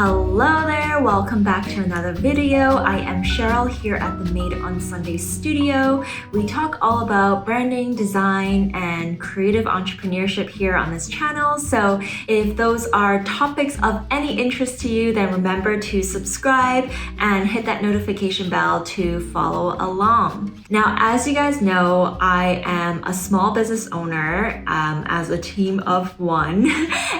Hello there, welcome back to another video. I am Cheryl here at the Made on Sunday studio. We talk all about branding, design, and creative entrepreneurship here on this channel. So if those are topics of any interest to you, then remember to subscribe and hit that notification bell to follow along. Now, as you guys know, I am a small business owner as a team of one.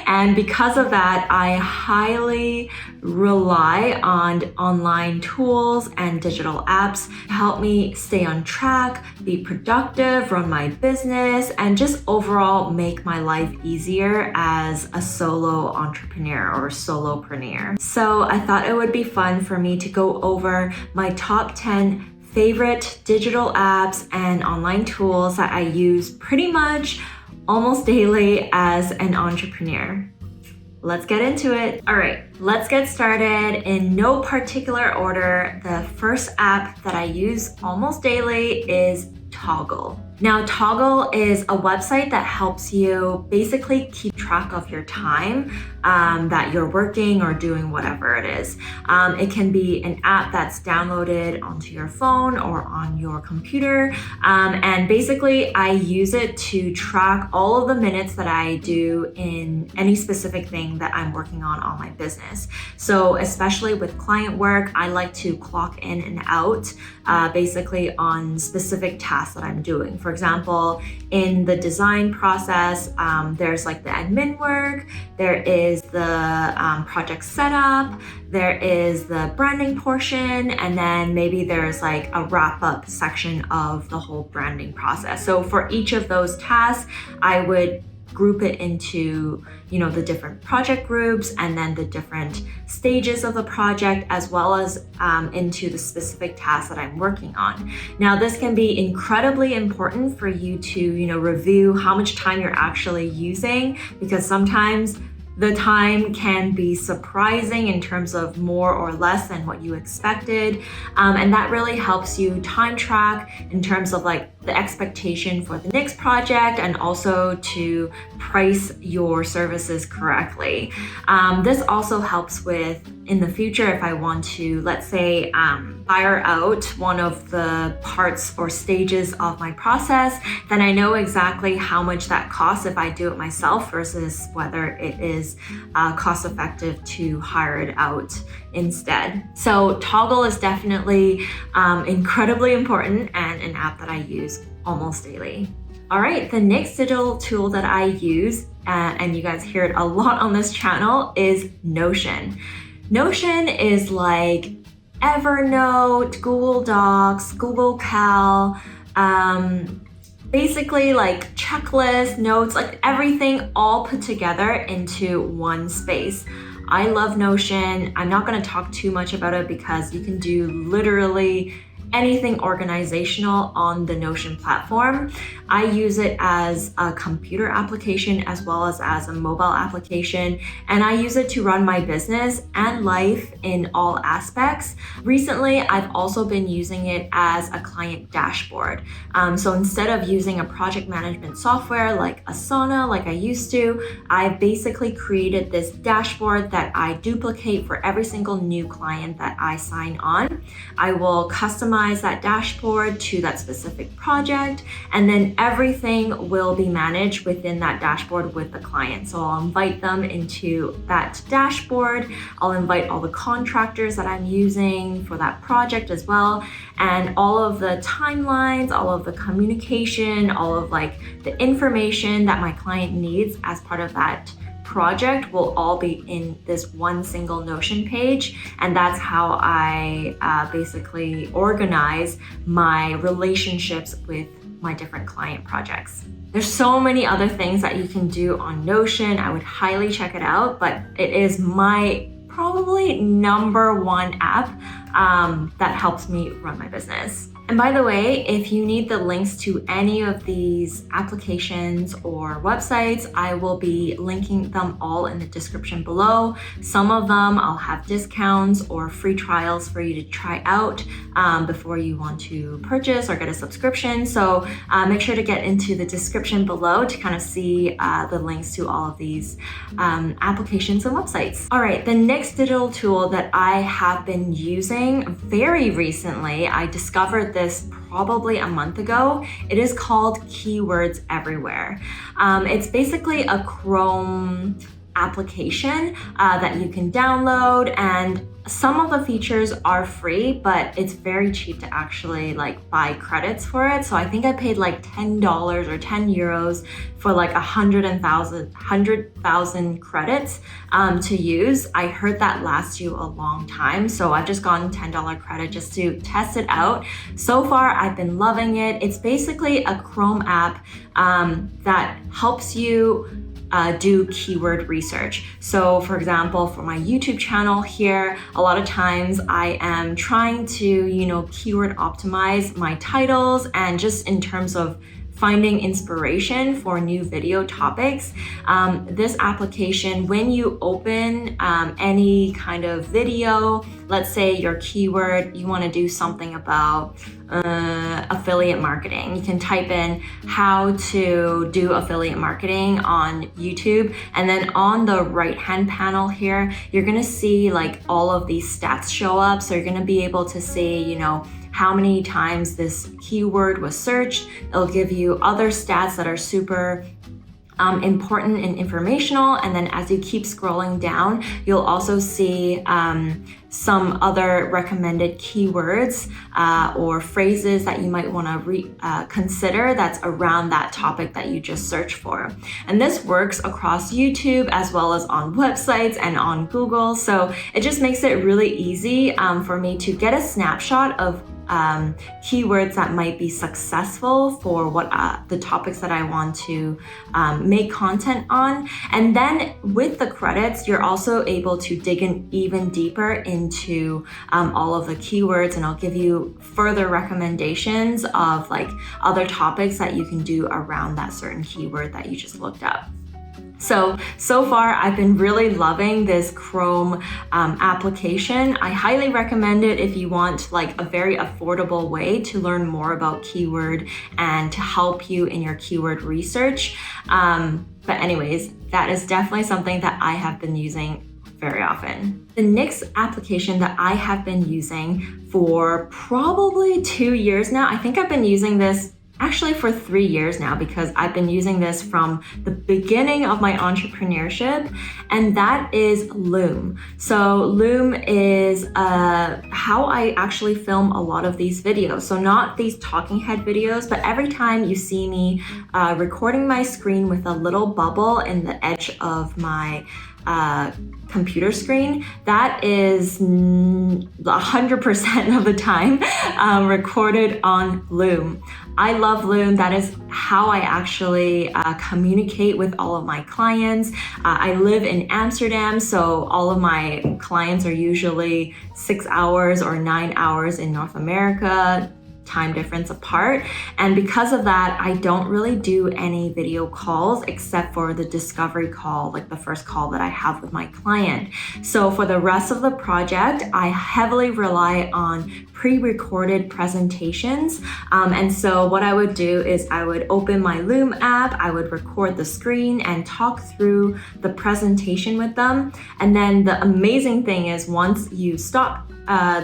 And because of that, I highly rely on online tools and digital apps to help me stay on track, be productive, run my business, and just overall make my life easier as a solo entrepreneur or solopreneur. So I thought it would be fun for me to go over my top 10 favorite digital apps and online tools that I use pretty much almost daily as an entrepreneur. Let's get into it. All right, let's get started. In no particular order, the first app that I use almost daily is Toggl. Now, Toggl is a website that helps you basically keep track of your time that you're working or doing whatever it is. It can be an app that's downloaded onto your phone or on your computer. And basically, I use it to track all of the minutes that I do in any specific thing that I'm working on my business. So especially with client work, I like to clock in and out basically on specific tasks that I'm doing. For example, in the design process, there's like the admin work, there is the project setup, there is the branding portion, and then maybe there's like a wrap-up section of the whole branding process. So for each of those tasks, I would group it into, the different project groups and then the different stages of the project, as well as into the specific tasks that I'm working on. Now, this can be incredibly important for you to, review how much time you're actually using, because sometimes the time can be surprising in terms of more or less than what you expected. And that really helps you time track in terms of like the expectation for the next project and also to price your services correctly. This also helps with, in the future, if I want to, let's say, hire out one of the parts or stages of my process, then I know exactly how much that costs if I do it myself versus whether it is cost effective to hire it out instead. So Toggl is definitely incredibly important and an app that I use almost daily. All right, the next digital tool that I use, and you guys hear it a lot on this channel, is Notion. Notion is like Evernote, Google Docs, Google Cal, basically like checklist, notes, like everything all put together into one space. I love Notion. I'm not going to talk too much about it because you can do literally anything organizational on the Notion platform. I use it as a computer application as well as a mobile application, and I use it to run my business and life in all aspects. Recently, I've also been using it as a client dashboard. So instead of using a project management software like Asana, like I used to, I've basically created this dashboard that I duplicate for every single new client that I sign on. I will customize that dashboard to that specific project, and then everything will be managed within that dashboard with the client. So I'll invite them into that dashboard. I'll invite all the contractors that I'm using for that project as well, and all of the timelines, all of the communication, all of like the information that my client needs as part of that project will all be in this one single Notion page. And that's how I basically organize my relationships with my different client projects. There's so many other things that you can do on Notion. I would highly check it out, but it is my probably number one app that helps me run my business. And by the way, if you need the links to any of these applications or websites, I will be linking them all in the description below. Some of them I'll have discounts or free trials for you to try out before you want to purchase or get a subscription. So make sure to get into the description below to kind of see the links to all of these applications and websites. All right, the next digital tool that I have been using very recently, I discovered this probably a month ago. It is called Keywords Everywhere. It's basically a Chrome application that you can download, and some of the features are free, but it's very cheap to actually like buy credits for it. So I think I paid like $10 or 10 euros for like 100,000 credits to use. I heard that lasts you a long time. So I've just gotten $10 credit just to test it out. So far, I've been loving it. It's basically a Chrome app that helps you do keyword research. So for example, for my YouTube channel here, a lot of times I am trying to, keyword optimize my titles, and just in terms of finding inspiration for new video topics. This application, when you open any kind of video, let's say your keyword, you want to do something about affiliate marketing. You can type in how to do affiliate marketing on YouTube, and then on the right hand panel here, you're gonna see like all of these stats show up. So you're gonna be able to see, how many times this keyword was searched. It'll give you other stats that are super important and informational. And then as you keep scrolling down, you'll also see some other recommended keywords or phrases that you might want to consider that's around that topic that you just searched for. And this works across YouTube as well as on websites and on Google. So it just makes it really easy for me to get a snapshot of keywords that might be successful for what the topics that I want to make content on. And then with the credits, you're also able to dig in even deeper into all of the keywords, and I'll give you further recommendations of like other topics that you can do around that certain keyword that you just looked up. So far, I've been really loving this Chrome application. I highly recommend it if you want like a very affordable way to learn more about keyword and to help you in your keyword research. But anyways, that is definitely something that I have been using very often. The next application that I have been using for probably 2 years now, I think I've been using this actually for 3 years now, because I've been using this from the beginning of my entrepreneurship, and that is Loom. So Loom is how I actually film a lot of these videos. So not these talking head videos, but every time you see me recording my screen with a little bubble in the edge of my computer screen, that is 100% of the time recorded on Loom. I love Loom. That is how I actually communicate with all of my clients. I live in Amsterdam, so all of my clients are usually 6 hours or 9 hours in North America, time difference apart. And because of that, I don't really do any video calls except for the discovery call, like the first call that I have with my client. So for the rest of the project, I heavily rely on pre-recorded presentations. And so what I would do is I would open my Loom app, I would record the screen and talk through the presentation with them. And then the amazing thing is once you stop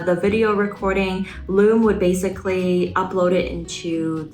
the video recording, Loom would basically upload it into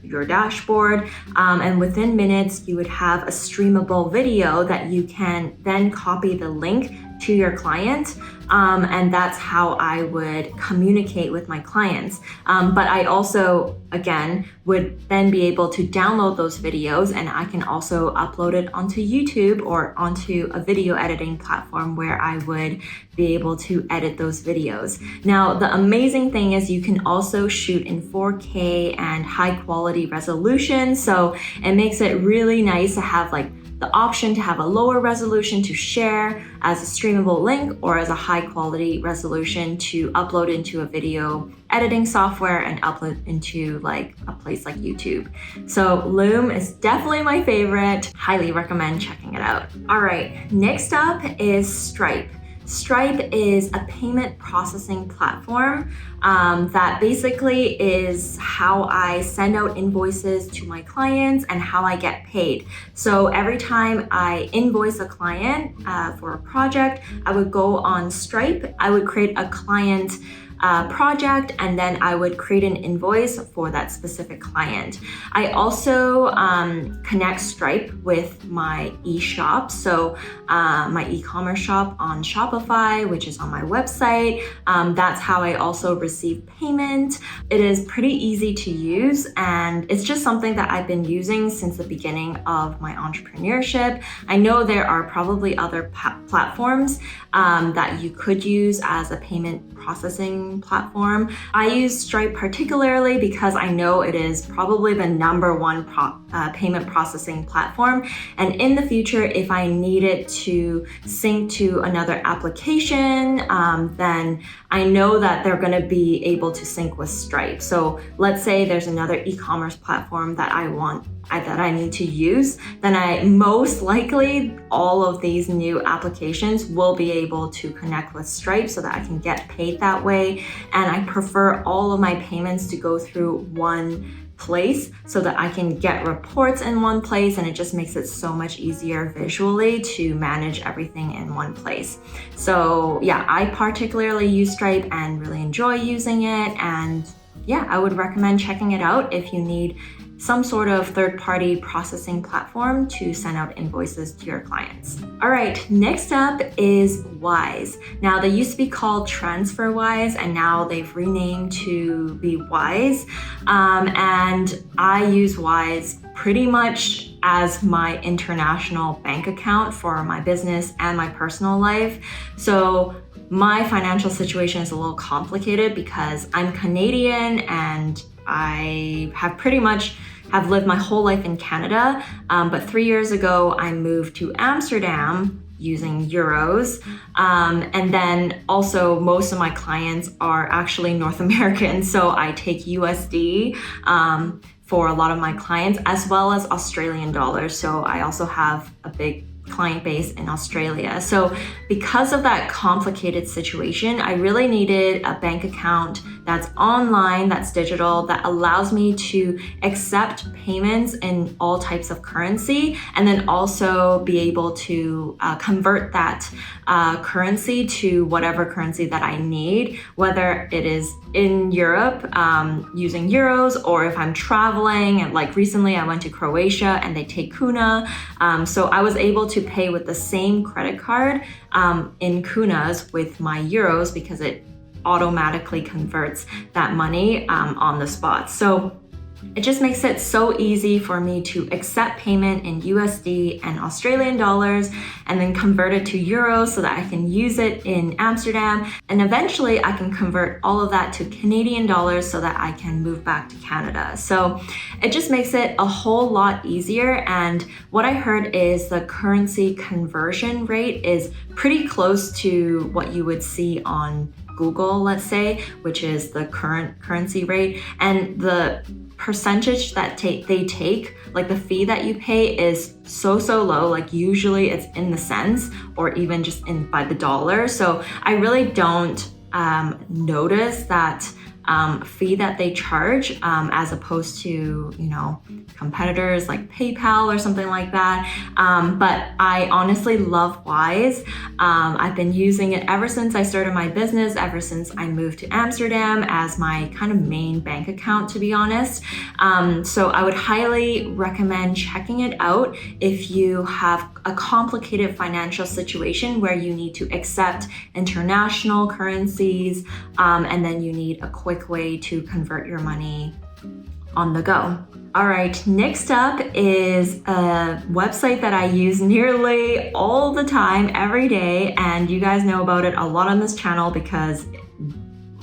your dashboard, and within minutes you would have a streamable video that you can then copy the link to your client, and that's how I would communicate with my clients. But I also, again, would then be able to download those videos, and I can also upload it onto YouTube or onto a video editing platform where I would be able to edit those videos. Now, the amazing thing is you can also shoot in 4K and high quality resolution, so it makes it really nice to have like the option to have a lower resolution to share as a streamable link or as a high quality resolution to upload into a video editing software and upload into like a place like YouTube. So Loom is definitely my favorite. Highly recommend checking it out. All right, next up is Stripe. Stripe is a payment processing platform that basically is how I send out invoices to my clients and how I get paid. So every time I invoice a client for a project, I would go on Stripe, I would create a client project, and then I would create an invoice for that specific client. I also connect Stripe with my e-shop, so my e-commerce shop on Shopify, which is on my website. That's how I also receive payment. It is pretty easy to use, and it's just something that I've been using since the beginning of my entrepreneurship. I know there are probably other platforms that you could use as a payment processing platform. I use Stripe particularly because I know it is probably the number one payment processing platform. And in the future, if I need it to sync to another application, then I know that they're going to be able to sync with Stripe. So let's say there's another e-commerce platform that I need to use, then I most likely all of these new applications will be able to connect with Stripe so that I can get paid that way. And I prefer all of my payments to go through one place so that I can get reports in one place, and it just makes it so much easier visually to manage everything in one place. So yeah, I particularly use Stripe and really enjoy using it, and yeah, I would recommend checking it out if you need some sort of third-party processing platform to send out invoices to your clients. All right, next up is Wise. Now, they used to be called TransferWise, and now they've renamed to be Wise. And I use Wise pretty much as my international bank account for my business and my personal life. So my financial situation is a little complicated because I'm Canadian and I have lived my whole life in Canada, but 3 years ago I moved to Amsterdam using euros, and then also most of my clients are actually North American, so I take USD for a lot of my clients, as well as Australian dollars. So I also have a big client base in Australia. So because of that complicated situation, I really needed a bank account that's online, that's digital, that allows me to accept payments in all types of currency, and then also be able to convert that currency to whatever currency that I need, whether it is in Europe using euros, or if I'm traveling, and like recently I went to Croatia and they take kuna. So I was able to pay with the same credit card in kunas with my euros because it automatically converts that money on the spot. So it just makes it so easy for me to accept payment in USD and Australian dollars and then convert it to euros so that I can use it in Amsterdam. And eventually I can convert all of that to Canadian dollars so that I can move back to Canada. So it just makes it a whole lot easier. And what I heard is the currency conversion rate is pretty close to what you would see on Google, let's say, which is the current currency rate. And the percentage that they take, like the fee that you pay, is so low. Like usually it's in the cents or even just by the dollar. So I really don't notice that fee that they charge as opposed to, competitors like PayPal or something like that. But I honestly love Wise. I've been using it ever since I started my business, ever since I moved to Amsterdam as my kind of main bank account, to be honest. So I would highly recommend checking it out if you have a complicated financial situation where you need to accept international currencies, and then you need a quick way to convert your money on the go. All right, next up is a website that I use nearly all the time, every day, and you guys know about it a lot on this channel because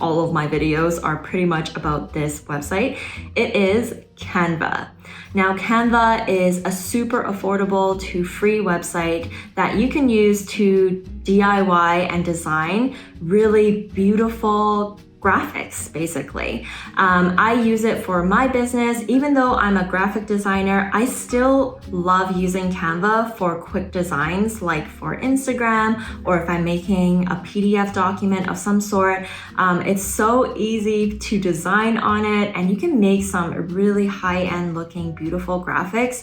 all of my videos are pretty much about this website. It is Canva. Now, Canva is a super affordable to free website that you can use to DIY and design really beautiful graphics, basically. I use it for my business. Even though I'm a graphic designer, I still love using Canva for quick designs, like for Instagram, or if I'm making a PDF document of some sort. It's so easy to design on it, and you can make some really high-end looking, beautiful graphics.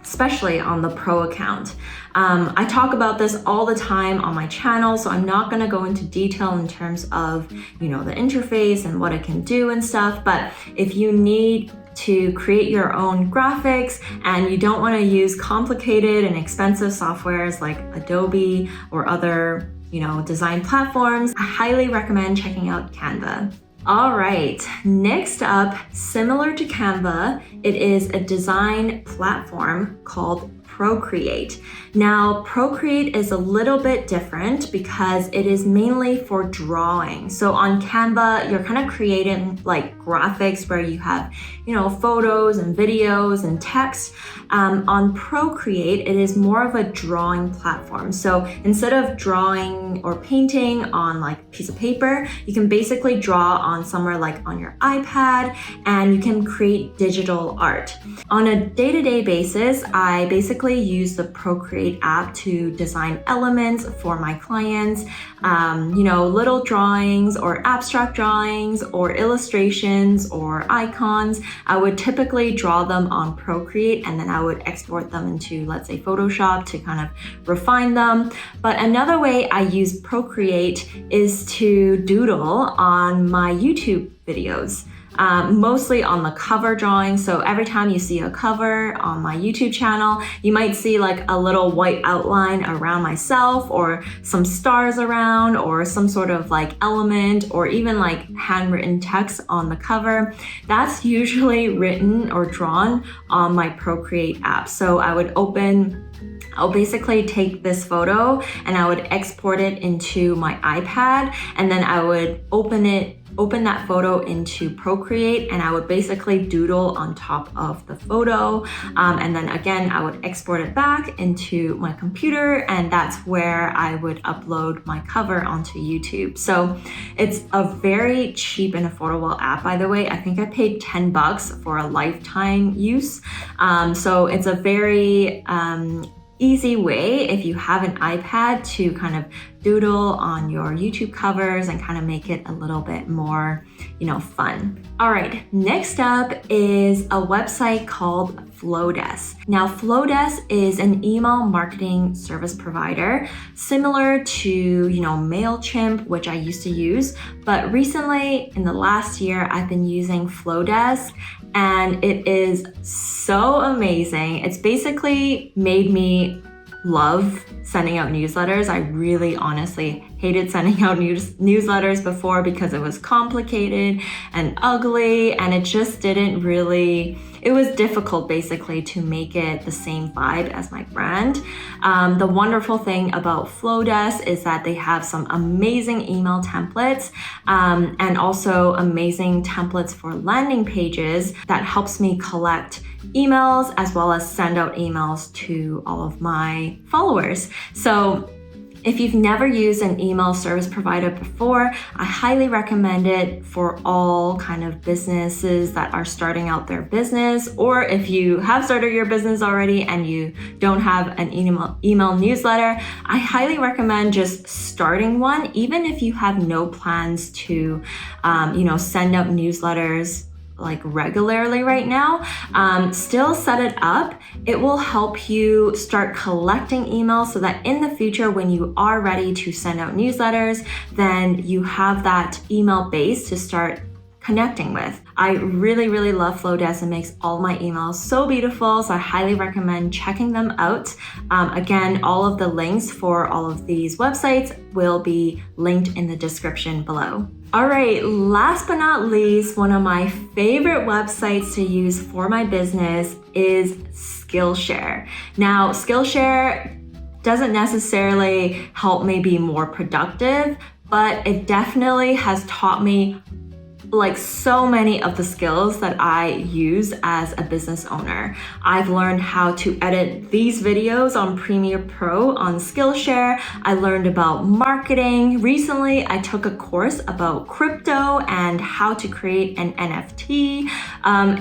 Especially on the pro account. I talk about this all the time on my channel, so I'm not gonna go into detail in terms of, the interface and what it can do and stuff, but if you need to create your own graphics and you don't wanna use complicated and expensive softwares like Adobe or other, design platforms, I highly recommend checking out Canva. All right, next up, similar to Canva, it is a design platform called Procreate. Now, Procreate is a little bit different because it is mainly for drawing. So on Canva, you're kind of creating like graphics where you have, photos and videos and text. On Procreate, it is more of a drawing platform. So instead of drawing or painting on like a piece of paper, you can basically draw on somewhere like on your iPad, and you can create digital art. On a day-to-day basis, I basically use the Procreate app to design elements for my clients, little drawings or abstract drawings or illustrations or icons. I would typically draw them on Procreate, and then I would export them into, let's say, Photoshop to kind of refine them. But another way I use Procreate is to doodle on my YouTube videos. Mostly on the cover drawing. So every time you see a cover on my YouTube channel, you might see like a little white outline around myself, or some stars around, or some sort of like element, or even like handwritten text on the cover. That's usually written or drawn on my Procreate app. So I'll basically take this photo and I would export it into my iPad, and then I would open that photo into Procreate, and I would basically doodle on top of the photo. And then again, I would export it back into my computer, and that's where I would upload my cover onto YouTube. So it's a very cheap and affordable app, by the way. I think I paid $10 for a lifetime use. So it's a very easy way, if you have an iPad, to kind of doodle on your YouTube covers and kind of make it a little bit more, fun. All right, next up is a website called Flodesk. Now, Flodesk is an email marketing service provider similar to, MailChimp, which I used to use, but recently in the last year, I've been using Flodesk, and it is so amazing. It's basically made me love sending out newsletters. I really honestly hated sending out newsletters before because it was complicated and ugly, and it just didn't really, it was difficult basically to make it the same vibe as my brand. The wonderful thing about Flodesk is that they have some amazing email templates and also amazing templates for landing pages that helps me collect emails as well as send out emails to all of my followers. So if you've never used an email service provider before, I highly recommend it for all kind of businesses that are starting out their business, or if you have started your business already and you don't have an email newsletter, I highly recommend just starting one, even if you have no plans to, send out newsletters like regularly right now. Still set it up. It will help you start collecting emails so that in the future, when you are ready to send out newsletters, then you have that email base to start connecting with. I really, really love Flodesk. It makes all my emails so beautiful, so I highly recommend checking them out. Again, all of the links for all of these websites will be linked in the description below. All right, last but not least, one of my favorite websites to use for my business is SkillShare. Now, SkillShare doesn't necessarily help me be more productive, but it definitely has taught me like so many of the skills that I use as a business owner. I've learned how to edit these videos on Premiere Pro on Skillshare. I learned about marketing. Recently, I took a course about crypto and how to create an NFT.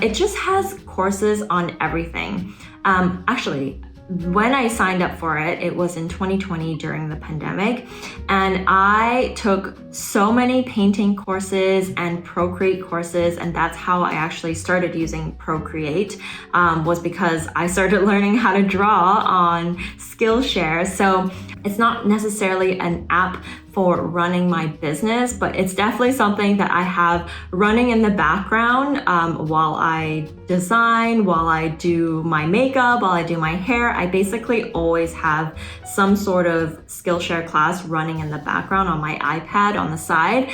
It just has courses on everything. Actually, when I signed up for it, it was in 2020 during the pandemic, and I took so many painting courses and Procreate courses, and that's how I actually started using Procreate, was because I started learning how to draw on Skillshare. So it's not necessarily an app for running my business, but it's definitely something that I have running in the background while I design, while I do my makeup, while I do my hair. I basically always have some sort of Skillshare class running in the background on my iPad on the side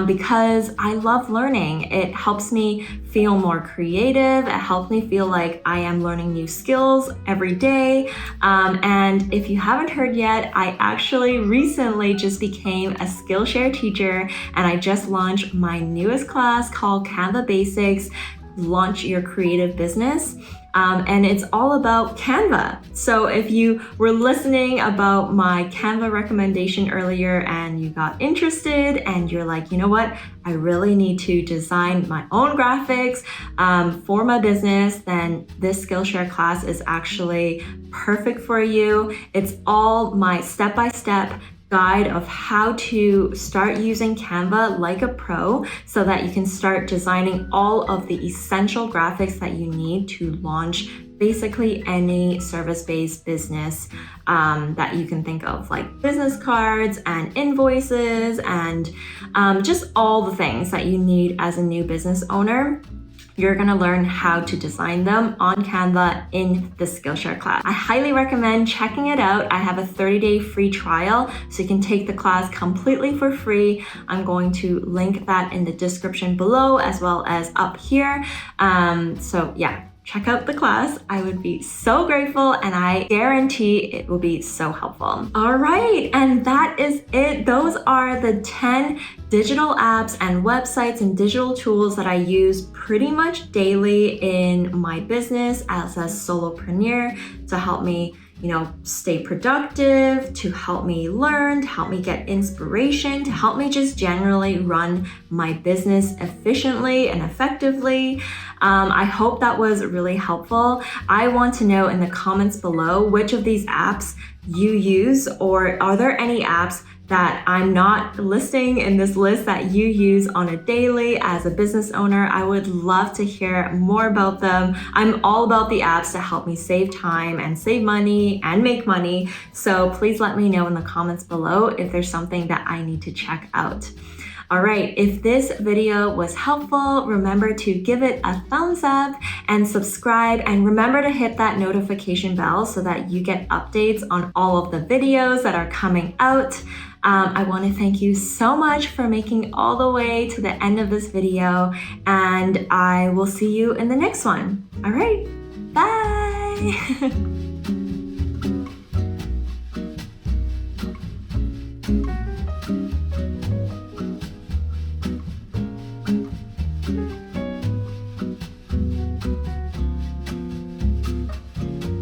because I love learning. It helps me feel more creative. It helps me feel like I am learning new skills every day. And if you haven't heard yet, I actually recently just became a Skillshare teacher, and I just launched my newest class called Canva Basics, Launch Your Creative Business. And it's all about Canva. So if you were listening about my Canva recommendation earlier and you got interested and you're like, you know what, I really need to design my own graphics for my business, then this Skillshare class is actually perfect for you. It's all my step-by-step guide of how to start using Canva like a pro so that you can start designing all of the essential graphics that you need to launch basically any service-based business that you can think of, like business cards and invoices and just all the things that you need as a new business owner. You're gonna learn how to design them on Canva in the Skillshare class. I highly recommend checking it out. I have a 30-day free trial, so you can take the class completely for free. I'm going to link that in the description below as well as up here. So yeah, check out the class. I would be so grateful, and I guarantee it will be so helpful. All right, and that is it. Those are the 10 digital apps and websites and digital tools that I use pretty much daily in my business as a solopreneur to help me, stay productive, to help me learn, to help me get inspiration, to help me just generally run my business efficiently and effectively. I hope that was really helpful. I want to know in the comments below which of these apps you use, or are there any apps that I'm not listing in this list that you use on a daily as a business owner? I would love to hear more about them. I'm all about the apps to help me save time and save money and make money. So please let me know in the comments below if there's something that I need to check out. All right, if this video was helpful, remember to give it a thumbs up and subscribe, and remember to hit that notification bell so that you get updates on all of the videos that are coming out. I want to thank you so much for making all the way to the end of this video, and I will see you in the next one. All right, bye.